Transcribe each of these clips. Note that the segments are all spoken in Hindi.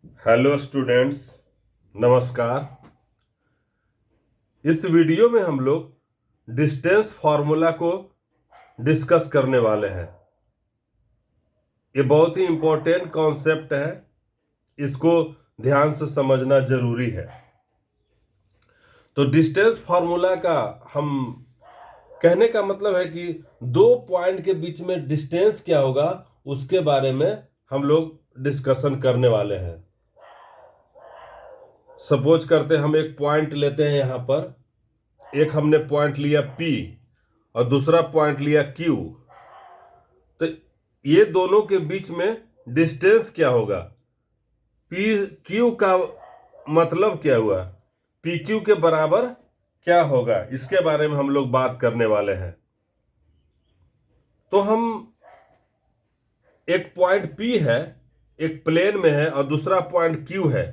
हेलो स्टूडेंट्स, नमस्कार। इस वीडियो में हम लोग डिस्टेंस फार्मूला को डिस्कस करने वाले हैं। ये बहुत ही इम्पोर्टेंट कॉन्सेप्ट है, इसको ध्यान से समझना जरूरी है। तो डिस्टेंस फार्मूला का हम कहने का मतलब है कि दो पॉइंट के बीच में डिस्टेंस क्या होगा उसके बारे में हम लोग डिस्कशन करने वाले हैं। सपोज करते हम एक पॉइंट लेते हैं, यहाँ पर एक हमने पॉइंट लिया P और दूसरा पॉइंट लिया Q। तो ये दोनों के बीच में डिस्टेंस क्या होगा? पी क्यू का मतलब क्या हुआ, पी क्यू के बराबर क्या होगा, इसके बारे में हम लोग बात करने वाले हैं। तो हम एक पॉइंट P है, एक प्लेन में है, और दूसरा पॉइंट Q है,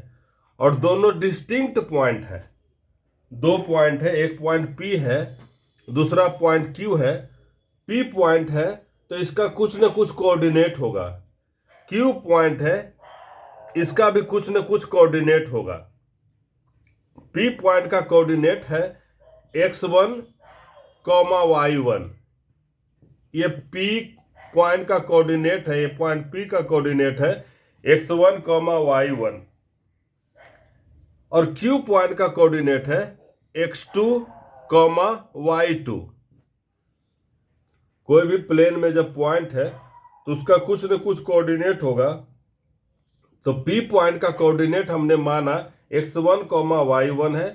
और दोनों डिस्टिंक्ट पॉइंट है। दो पॉइंट है, एक पॉइंट P है, दूसरा पॉइंट Q है। P पॉइंट है तो इसका कुछ न कुछ कोऑर्डिनेट होगा, Q पॉइंट है इसका भी कुछ न कुछ कोऑर्डिनेट होगा। P पॉइंट का कोऑर्डिनेट है x1, y1। ये P पॉइंट का कोऑर्डिनेट है, ये पॉइंट P का कोऑर्डिनेट है x1, y1। और Q पॉइंट का कोऑर्डिनेट है x2, y2। कोई भी प्लेन में जब पॉइंट है तो उसका कुछ न कुछ कोऑर्डिनेट होगा। तो P पॉइंट का कोऑर्डिनेट हमने माना x1, y1 है।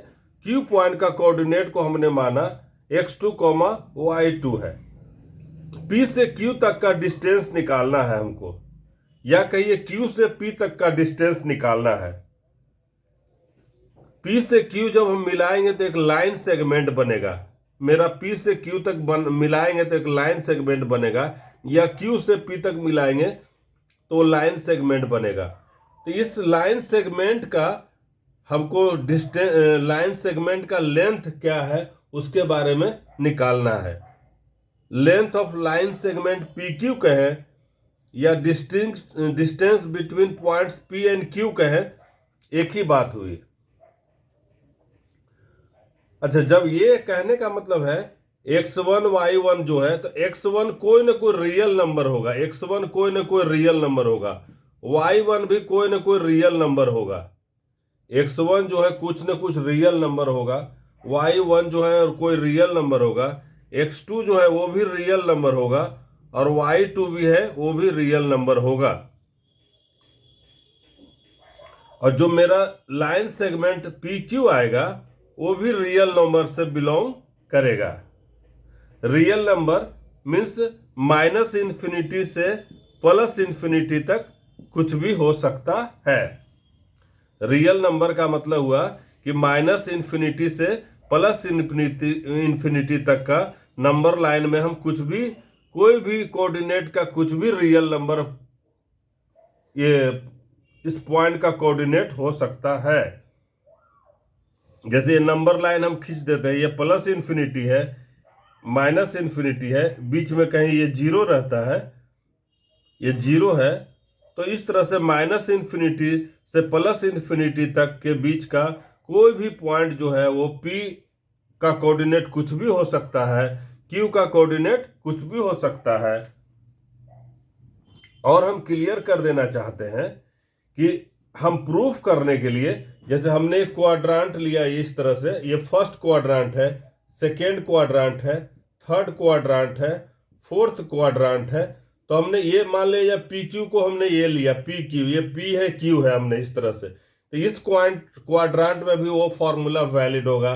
Q पॉइंट का कोऑर्डिनेट को हमने माना x2, y2 है। P से Q तक का डिस्टेंस निकालना है हमको, या कहिए Q से P तक का डिस्टेंस निकालना है। P से Q जब हम मिलाएंगे तो एक लाइन सेगमेंट बनेगा। मेरा P से Q तक मिलाएंगे तो एक लाइन सेगमेंट बनेगा, या Q से P तक मिलाएंगे तो लाइन सेगमेंट बनेगा। तो इस लाइन सेगमेंट का हमको लाइन सेगमेंट का लेंथ क्या है उसके बारे में निकालना है। Length of line segment PQ कहें या distance between points P and Q कहें, एक ही बात हुई। अच्छा, जब ये कहने का मतलब है x1, y1 जो है, तो x1 कोई ना कोई रियल नंबर होगा, x1 कोई ना कोई रियल नंबर होगा, y1 भी कोई ना कोई रियल नंबर होगा। x1 जो है कुछ ना कुछ रियल नंबर होगा, y1 जो है कोई रियल नंबर होगा, x2 जो है वो भी रियल नंबर होगा, और y2 भी है वो भी रियल नंबर होगा। और जो मेरा लाइन सेगमेंट PQ आएगा वो भी रियल नंबर से बिलोंग करेगा। Real number means minus infinity से प्लस इन्फिनिटी तक कुछ भी हो सकता है। रियल नंबर का मतलब हुआ कि माइनस इन्फिनिटी से प्लस इन्फिनिटी तक का नंबर लाइन में हम कुछ भी, कोई भी कोऑर्डिनेट का कुछ भी रियल नंबर ये इस पॉइंट का कोऑर्डिनेट हो सकता है। जैसे ये नंबर लाइन हम खींच देते हैं, ये प्लस इन्फिनिटी है, माइनस इन्फिनिटी है, बीच में कहीं ये जीरो रहता है, ये जीरो है। तो इस तरह से माइनस इन्फिनिटी से प्लस इन्फिनिटी तक के बीच का कोई भी पॉइंट जो है वो P का कोऑर्डिनेट कुछ भी हो सकता है, Q का कोऑर्डिनेट कुछ भी हो सकता है। और हम क्लियर कर देना चाहते हैं कि हम प्रूफ करने के लिए, जैसे हमने एक क्वाड्रांट लिया इस तरह से, ये फर्स्ट क्वाड्रांट है, सेकेंड क्वाड्रांट है, थर्ड क्वाड्रांट है, फोर्थ क्वाड्रांट है। तो हमने ये मान लिया PQ को हमने ये लिया PQ, ये P है Q है, हमने इस तरह से। तो इस क्वाड्रांट में भी वो फॉर्मूला वैलिड होगा।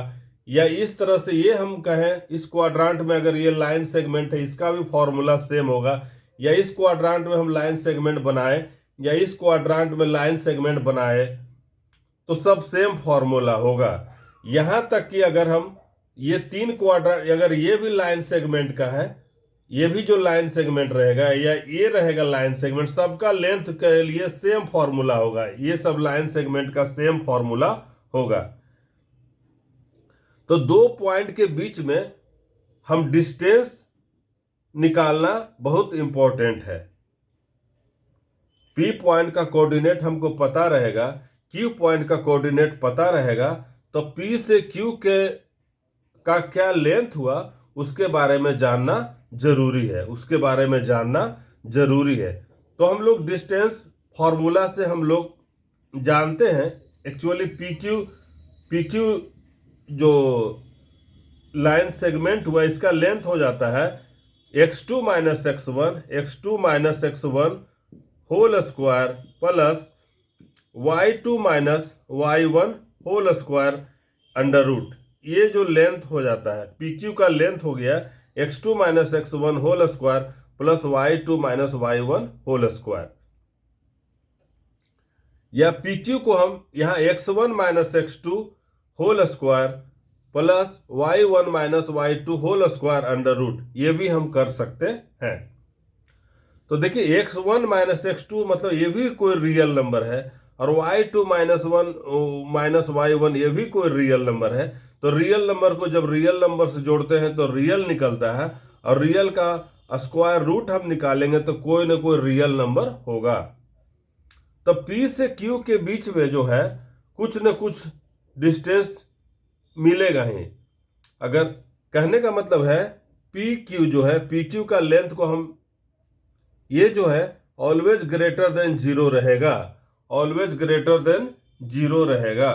या इस तरह से ये हम कहें, इस क्वाड्रांट में अगर ये लाइन सेगमेंट है इसका भी फॉर्मूला सेम होगा। या इस क्वाड्रांट में हम लाइन सेगमेंट बनाए या इस क्वाड्रांट में लाइन सेगमेंट बनाए तो सब सेम फॉर्मूला होगा। यहां तक कि अगर हम ये तीन क्वाड्रांट, अगर ये भी लाइन सेगमेंट का है, ये भी जो लाइन सेगमेंट रहेगा या ये रहेगा लाइन सेगमेंट, सबका लेंथ के लिए सेम फॉर्मूला होगा। ये सब लाइन सेगमेंट का सेम फॉर्मूला होगा। तो दो पॉइंट के बीच में हम डिस्टेंस निकालना बहुत इंपॉर्टेंट है। P पॉइंट का कोऑर्डिनेट हमको पता रहेगा, Q पॉइंट का कोऑर्डिनेट पता रहेगा, तो P से Q के का क्या लेंथ हुआ उसके बारे में जानना जरूरी है, उसके बारे में जानना जरूरी है। तो हम लोग डिस्टेंस फॉर्मूला से हम लोग जानते हैं एक्चुअली PQ जो लाइन सेगमेंट हुआ इसका लेंथ हो जाता है x2 minus x1 whole square plus y2 minus y1 whole square under root. ये जो लेंथ हो जाता है PQ का लेंथ हो गया x2 minus x1 whole square plus y2 minus y1 whole square. या PQ को हम यहाँ x1 minus x2 whole square plus y1 minus y2 whole square under root, ये भी हम कर सकते हैं। तो देखिए x1 माइनस x2 मतलब ये भी कोई रियल नंबर है, और y2 माइनस y1 ये भी कोई रियल नंबर है। तो रियल नंबर को जब रियल नंबर से जोड़ते हैं तो रियल निकलता है, और रियल का स्क्वायर रूट हम निकालेंगे तो कोई ना कोई रियल नंबर होगा। तो P से Q के बीच में जो है कुछ न कुछ डिस्टेंस मिलेगा ही। अगर कहने का मतलब है PQ जो है, PQ का लेंथ को हम ये जो है ऑलवेज ग्रेटर देन जीरो रहेगा, ऑलवेज ग्रेटर देन जीरो रहेगा।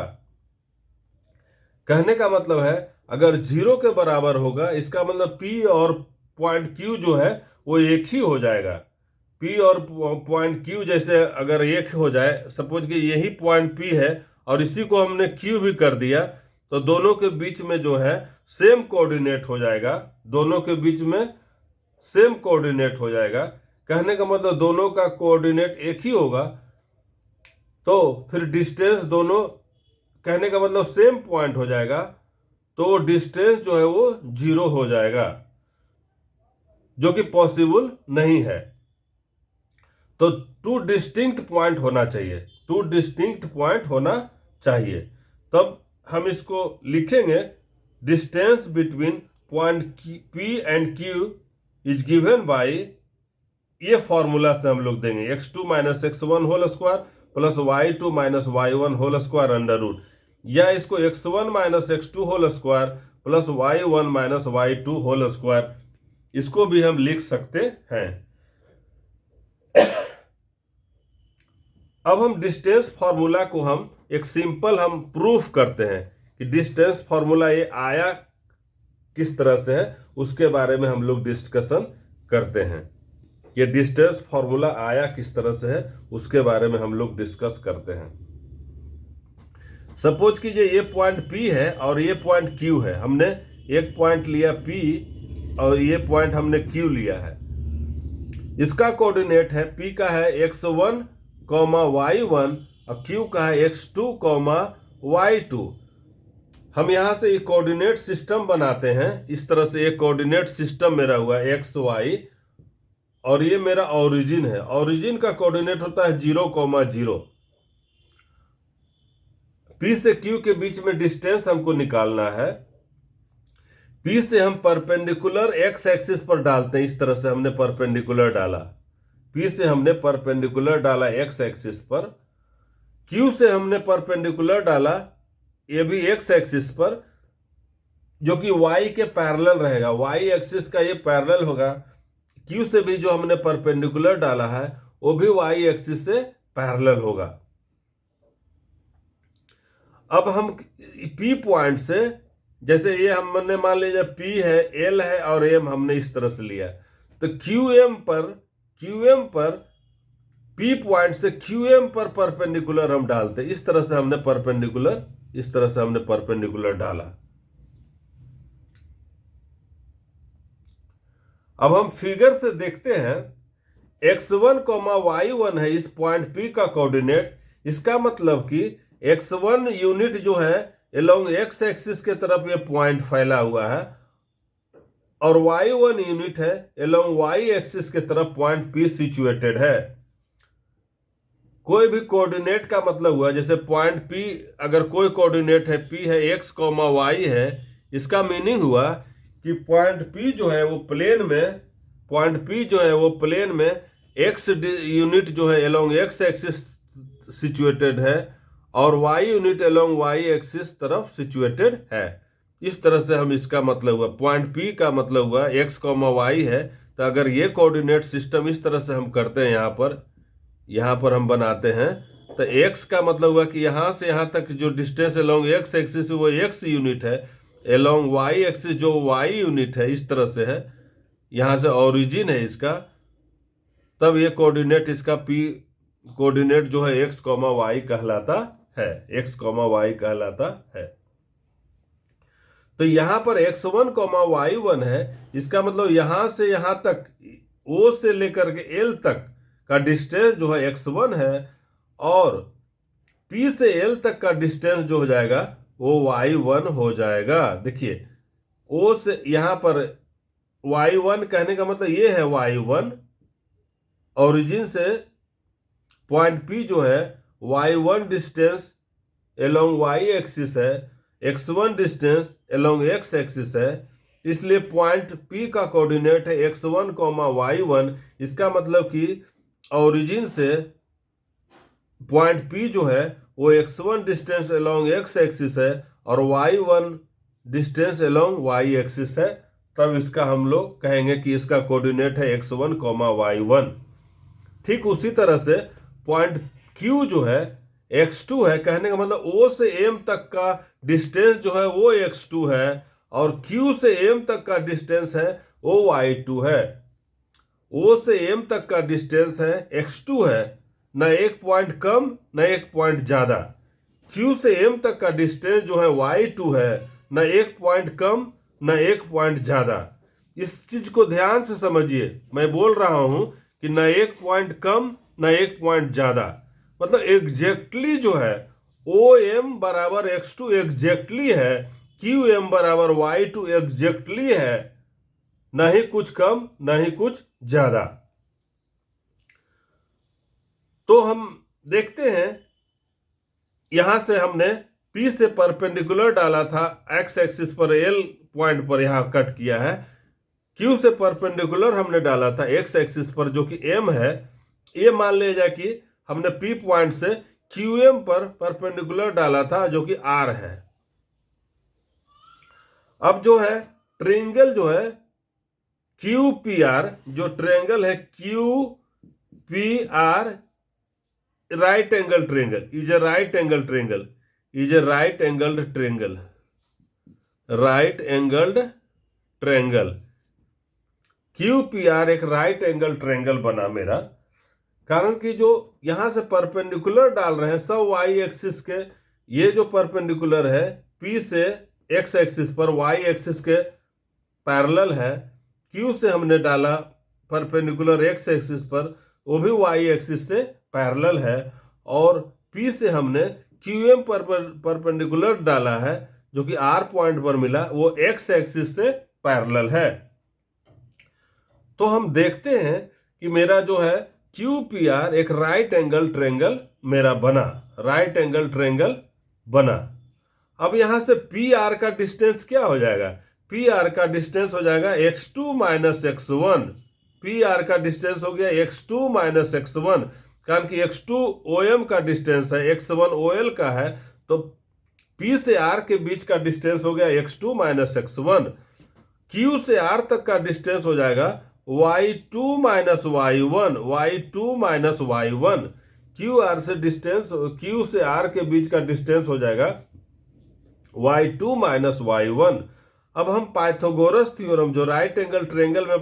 कहने का मतलब है अगर जीरो के बराबर होगा इसका मतलब P और पॉइंट Q जो है वो एक ही हो जाएगा। P और पॉइंट Q जैसे अगर एक हो जाए, सपोज कि यही पॉइंट P है और इसी को हमने Q भी कर दिया, तो दोनों के बीच में जो है सेम कोऑर्डिनेट हो जाएगा, दोनों के बीच में सेम कोऑर्डिनेट हो जाएगा। कहने का मतलब दोनों का कोऑर्डिनेट एक ही होगा, तो फिर डिस्टेंस दोनों, कहने का मतलब सेम पॉइंट हो जाएगा, तो डिस्टेंस जो है वो जीरो हो जाएगा, जो कि पॉसिबल नहीं है। तो टू डिस्टिंक्ट पॉइंट होना चाहिए, टू डिस्टिंक्ट पॉइंट होना चाहिए। तब हम इसको लिखेंगे distance between point P and Q is given by, ये फॉर्मूला से हम लोग देंगे x2 minus x1 whole square plus y2 minus y1 whole square under root, या इसको x1 minus x2 whole square plus y1 minus y2 whole square, इसको भी हम लिख सकते हैं। अब हम डिस्टेंस फॉर्मूला को हम एक सिंपल हम प्रूफ करते हैं कि डिस्टेंस फॉर्मूला ये आया किस तरह से है, उसके बारे में हम लोग डिस्कशन करते हैं। ये डिस्टेंस फॉर्मूला आया किस तरह से है उसके बारे में हम लोग डिस्कस करते हैं। सपोज कीजिए ये पॉइंट P है और ये पॉइंट Q है, हमने एक पॉइंट लिया P और ये पॉइंट हमने Q लिया है। इसका कोऑर्डिनेट है P का है x1, y1 और Q का है x2, y2। हम यहां से एक कोऑर्डिनेट सिस्टम बनाते हैं, इस तरह से एक कोऑर्डिनेट सिस्टम मेरा हुआ x y, और ये मेरा ओरिजिन है। ओरिजिन का कोऑर्डिनेट होता है 0, 0। P से Q के बीच में डिस्टेंस हमको निकालना है। P से हम परपेंडिकुलर x एक्सिस पर डालते हैं, इस तरह से हमने परपेंडिकुलर डाला। P से हमने परपेंडिकुलर डाला x एक्सिस पर, Q से हमने परपेंडिकुलर डाला ये भी x एक्सिस पर, जो कि y के पैरेलल रहेगा, y एक्सिस का ये पैरेलल होगा। Q से भी जो हमने परपेंडिकुलर डाला है वो भी y एक्सिस से पैरेलल होगा। अब हम P पॉइंट से, जैसे ये हमने मान लीजिए P है, L है और M हमने इस तरह से लिया, तो QM पर P पॉइंट से QM पर परपेंडिकुलर हम डालते, इस तरह से हमने परपेंडिकुलर डाला। अब हम फिगर से देखते हैं x1, y1 है इस पॉइंट P का कोऑर्डिनेट। इसका मतलब कि x1 यूनिट जो है अलोंग x एक्सिस के तरफ ये पॉइंट फैला हुआ है, और y1 यूनिट है अलोंग y एक्सिस के तरफ पॉइंट P सिचुएटेड है। कोई भी कोऑर्डिनेट का मतलब हुआ, जैसे पॉइंट P अगर कोई कोऑर्डिनेट है P है x, y है, इसका मीनिंग हुआ कि पॉइंट P जो है वो प्लेन में एक्स यूनिट जो है अलोंग एक्स एक्सिस सिचुएटेड है और y unit along y axis तरफ सिचुएटेड है। इस तरह से हम इसका मतलब हुआ, पॉइंट पी का मतलब हुआ एक्स कॉमा वाई है। तो अगर ये कोऑर्डिनेट सिस्टम इस तरह से हम करते हैं, यहाँ पर हम बनाते हैं, तो एक्स का मतलब हुआ कि यहाँ से यहाँ तक जो डिस्टेंस अलोंग एक्स एक्सिस वो एक्स यूनिट है, अलोंग वाई एक्सिस जो वाई यूनिट है, इस तरह से है, यहाँ से ओरिजिन है इसका, तब ये कोऑर्डिनेट इसका पी कोऑर्डिनेट जो है एक्स कॉमा वाई कहलाता है, एक्स कॉमा वाई कहलाता है। तो यहां पर x1 कॉमा y1 है, इसका मतलब यहां से यहां तक O से लेकर के L तक का डिस्टेंस जो है x1 है और P से L तक का डिस्टेंस जो हो जाएगा वो y1 हो जाएगा। देखिए O से यहां पर y1 कहने का मतलब ये है y1, ओरिजिन से पॉइंट P जो है y1 distance along y axis है, x1 distance along x axis है, इसलिए पॉइंट P का कोऑर्डिनेट है x1 कॉमा y1। इसका मतलब कि ओरिजिन से पॉइंट P जो है वो x1 distance along x axis है और y1 distance along y axis है, तब इसका हम लोग कहेंगे कि इसका कोऑर्डिनेट है x1 कॉमा y1। ठीक उसी तरह से पॉइंट Q जो है x2 है, कहने का मतलब O से M तक का डिस्टेंस जो है वो x2 है और Q से M तक का डिस्टेंस है वो y2 है। O से M तक का डिस्टेंस है x2 है, न एक पॉइंट कम न एक पॉइंट ज्यादा। Q से M तक का डिस्टेंस जो है y2 है, न एक पॉइंट कम न एक पॉइंट ज्यादा। इस चीज को ध्यान से समझिए, मैं बोल रहा हूं कि न एक पॉइंट कम न एक पॉइंट ज्यादा, मतलब एग्जैक्टली जो है OM बराबर x2 एग्जैक्टली है, QM बराबर y2 एग्जैक्टली है, न ही कुछ कम न ही कुछ ज्यादा। तो हम देखते हैं, यहां से हमने P से परपेंडिकुलर डाला था, x एक्सिस पर L पॉइंट पर यहां कट किया है। Q से परपेंडिकुलर हमने डाला था x एक्सिस पर जो कि M है। ये मान लिया जाए कि हमने P पॉइंट से QM पर परपेंडिकुलर डाला था जो कि R है। अब जो है ट्रायंगल जो है QPR, जो ट्रायंगल है QPR right angle triangle is a right angle triangle, is a right angled triangle, right angled triangle. QPR एक राइट एंगल ट्रायंगल बना मेरा, कारण कि जो यहां से परपेंडिकुलर डाल रहे हैं सब वाई एक्सिस के, ये जो परपेंडिकुलर है P से x एक्सिस पर y एक्सिस के पैरेलल है। Q से हमने डाला परपेंडिकुलर x एक्सिस पर, वो भी y एक्सिस से पैरेलल है, और P से हमने QM पर परपेंडिकुलर डाला है जो कि R पॉइंट पर मिला, वो x एक्सिस से पैरेलल है। तो हम देखते हैं कि मेरा जो है QPR एक राइट एंगल ट्रायंगल मेरा बना, राइट एंगल ट्रायंगल बना। अब यहां से PR का डिस्टेंस क्या हो जाएगा? PR का डिस्टेंस हो जाएगा x2 माइनस x1। PR का डिस्टेंस हो गया x2 माइनस x1, कारण कि x2 OM का डिस्टेंस है, x1 OL का है, तो P से R के बीच का डिस्टेंस हो गया x2 माइनस x1। Q से R तक का डिस्टेंस हो जाएगा y2 minus y1, y2 minus y1। QR से डिस्टेंस, Q से R के बीच का डिस्टेंस हो जाएगा y2 माइनस y1। अब हम पाइथागोरस थ्योरम, जो राइट एंगल ट्रायंगल में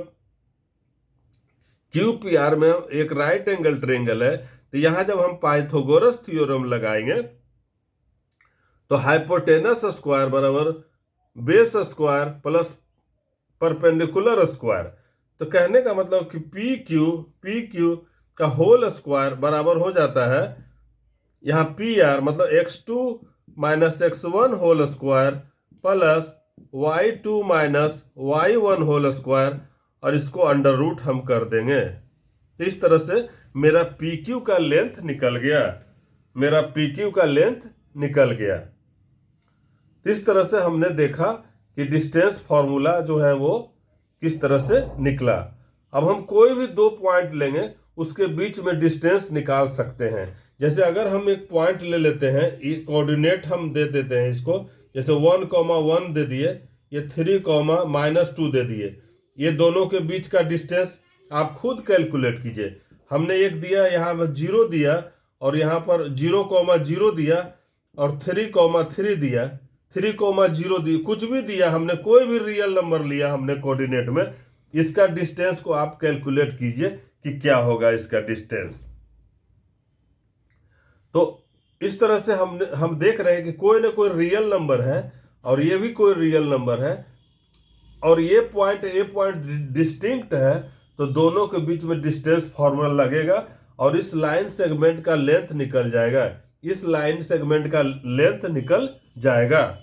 QPR में एक राइट एंगल ट्रायंगल है, तो यहां जब हम पाइथागोरस थ्योरम लगाएंगे तो हाइपोटेनस स्क्वायर बराबर base square plus perpendicular square, तो कहने का मतलब कि PQ का होल स्क्वायर बराबर हो जाता है यहाँ PR मतलब x2 minus x1 whole square plus y2 minus y1 whole square, और इसको अंडर रूट हम कर देंगे। तो इस तरह से मेरा PQ का लेंथ निकल गया, मेरा PQ का लेंथ निकल गया। तो इस तरह से हमने देखा कि डिस्टेंस फॉर्मूला जो है वो किस तरह से निकला। अब हम कोई भी दो पॉइंट लेंगे, उसके बीच में डिस्टेंस निकाल सकते हैं। जैसे अगर हम एक पॉइंट ले लेते हैं, कोऑर्डिनेट हम दे देते हैं इसको, जैसे 1,1 दे दिए, ये 3,-2 दे दिए, ये दोनों के बीच का डिस्टेंस आप खुद कैलकुलेट कीजिए। हमने एक दिया, यहाँ पर 0 दिया, और यहाँ पर 0,0 दिया, और 3,3 दिया, 3,0 दिया, कुछ भी दिया हमने, कोई भी रियल नंबर लिया हमने कोऑर्डिनेट में, इसका डिस्टेंस को आप कैलकुलेट कीजिए कि क्या होगा इसका डिस्टेंस। तो इस तरह से हम देख रहे हैं कि कोई ना कोई रियल नंबर है और ये भी कोई रियल नंबर है, और ये पॉइंट डिस्टिंक्ट है, तो दोनों के बीच में डिस्टेंस फॉर्मूला लगेगा और इस लाइन सेगमेंट का लेंथ निकल जाएगा, इस लाइन सेगमेंट का लेंथ निकल जाएगा।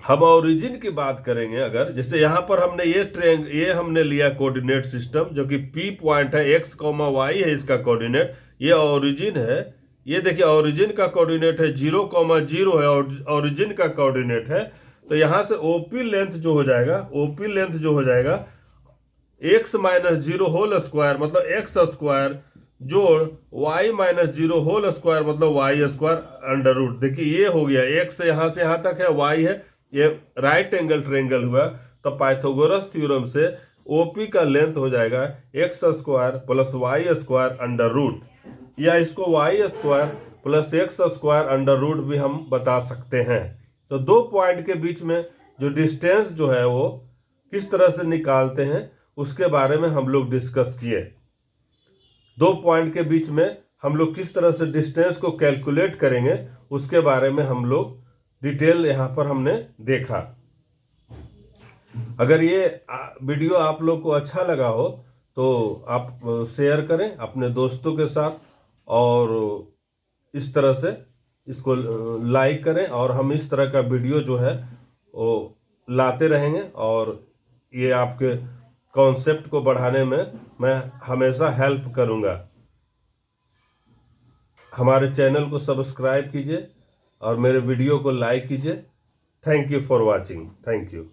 हम ओरिजिन की बात करेंगे, अगर जैसे यहां पर हमने ये हमने लिया कोऑर्डिनेट सिस्टम, जो कि P पॉइंट है, x, y है इसका कोऑर्डिनेट, ये ओरिजिन है। ये देखिए ओरिजिन का कोऑर्डिनेट है 0,0 है, और ओरिजिन का कोऑर्डिनेट है। तो यहां से OP लेंथ जो हो जाएगा x - 0 होल स्क्वायर मतलब x स्क्वायर, जोड़ y - 0 होल स्क्वायर मतलब y स्क्वायर अंडर रूट। देखिए ये हो गया, x यहाँ से यहाँ तक है, y है, ये राइट एंगल ट्रायंगल हुआ। तो पाइथागोरस थ्योरम से OP का लेंथ हो जाएगा x square plus y square under root, या इसको y square plus x square under root भी हम बता सकते हैं। तो दो पॉइंट के बीच में जो डिस्टेंस जो है वो किस तरह से निकालते हैं उसके बारे में हम लोग डिस्कस किए। दो पॉइंट के बीच में हम लोग किस तरह से डिस्टेंस को कैलकुलेट करेंगे उसके बारे में हम लोग डिटेल यहाँ पर हमने देखा। अगर ये वीडियो आप लोग को अच्छा लगा हो तो आप शेयर करें अपने दोस्तों के साथ, और इस तरह से इसको लाइक करें, और हम इस तरह का वीडियो जो है वो लाते रहेंगे, और ये आपके कॉन्सेप्ट को बढ़ाने में मैं हमेशा हेल्प करूंगा। हमारे चैनल को सब्सक्राइब कीजिए और मेरे वीडियो को लाइक कीजिए। Thank you for watching. Thank you.